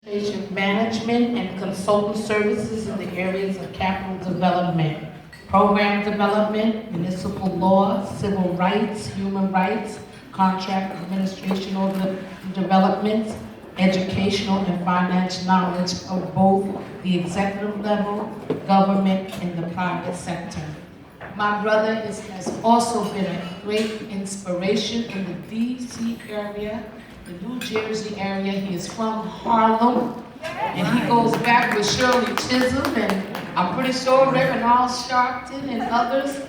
Administration management and consultant services in the areas of capital development, program development, municipal law, civil rights, human rights, contract administrational developments, educational and financial knowledge of both the executive level, government, and the private sector. My brother has also been a great inspiration in the DC area, the New Jersey area. He is from Harlem, and he goes back with Shirley Chisholm, and I'm pretty sure Reverend Al Sharpton and others.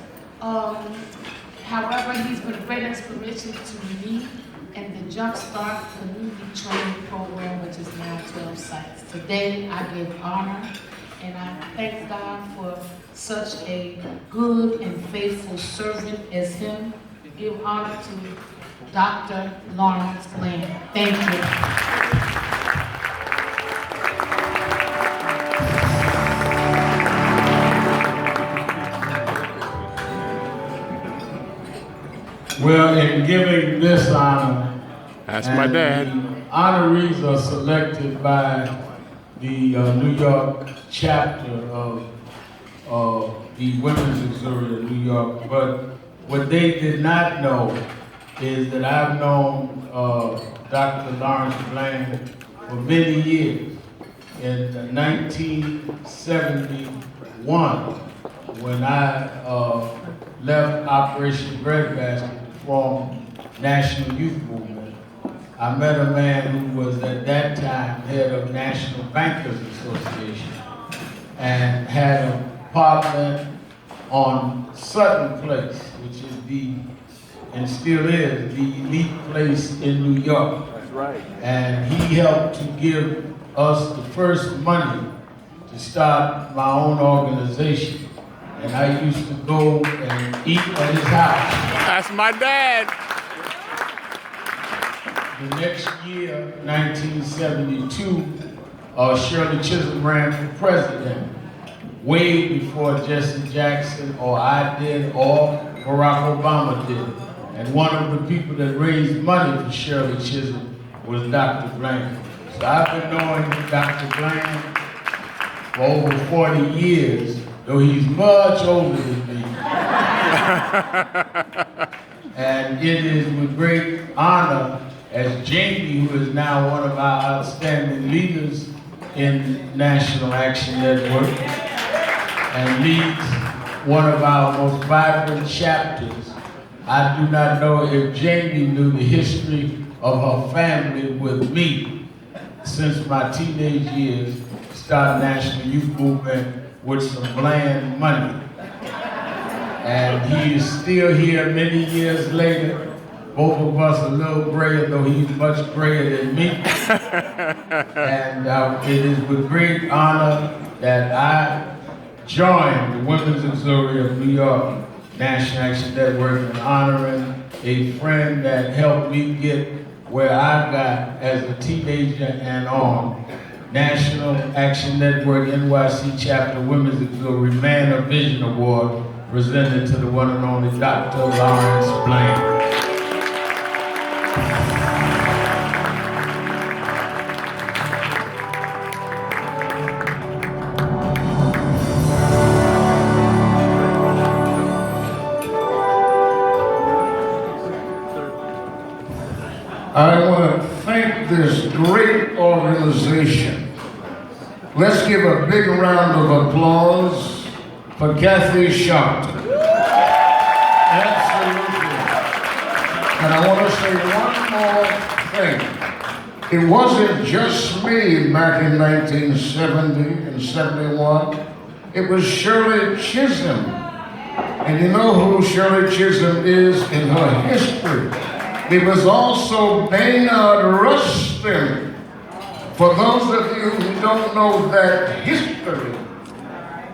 However, he's been a great inspiration to me and the Jumpstart Community Training Program, which is now 12 sites. Today, I give honor, and I thank God for such a good and faithful servant as him. Give honor to Dr. Lawrence Bland. Thank you. Well, in giving this honor, that's my dad. The honorees are selected by the New York chapter of the Women's Auxiliary of New York. But what they did not know is that I've known Dr. Lawrence Bland for many years. In 1971, when I left Operation Breadbasket to form National Youth Movement, I met a man who was at that time head of National Bankers Association and had an apartment on Sutton Place, which is and still is, the elite place in New York. That's right. And he helped to give us the first money to start my own organization. And I used to go and eat at his house. That's my dad. The next year, 1972, Shirley Chisholm ran for president, way before Jesse Jackson or I did or Barack Obama did. And one of the people that raised money for Shirley Chisholm was Dr. Bland. So I've been knowing Dr. Bland for over 40 years, though he's much older than me. And it is with great honor as Jamie, who is now one of our outstanding leaders in National Action Network and leads one of our most vibrant chapters. I do not know if Jamie knew the history of her family with me since my teenage years, started National Youth Movement with some Bland money. And he is still here many years later. Both of us a little grayer, though he's much grayer than me. And it is with great honor that I joined the Women's Auxiliary of New York National Action Network in honoring a friend that helped me get where I got as a teenager and on. National Action Network NYC Chapter Women's Auxiliary Man of Vision Award presented to the one and only Dr. Lawrence Bland. I want to thank this great organization. Let's give a big round of applause for Kathy Sharpton. Absolutely. And I want to say one more thing. It wasn't just me back in 1970 and 71. It was Shirley Chisholm. And you know who Shirley Chisholm is in her history. It was also Baynard Rustin. For those of you who don't know that history,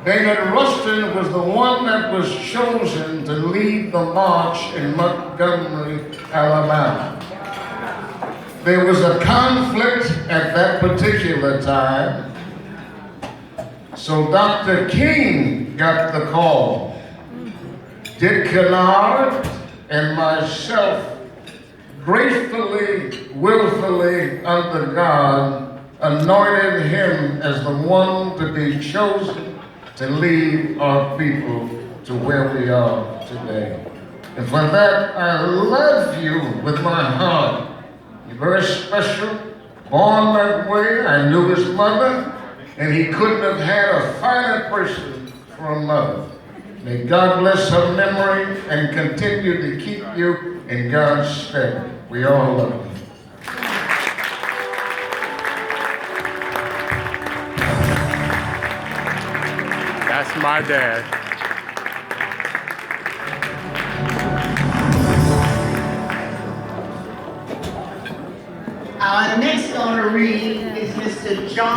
Baynard Rustin was the one that was chosen to lead the march in Montgomery, Alabama. There was a conflict at that particular time, so Dr. King got the call. Dick Kennard and myself gratefully, willfully, under God, anointed him as the one to be chosen to lead our people to where we are today. And for that, I love you with my heart. You're very special, born that way. I knew his mother, and he couldn't have had a finer person for a mother. May God bless her memory and continue to keep you in God's stead. We all love you. That's my dad. Our next honoree is Mr. John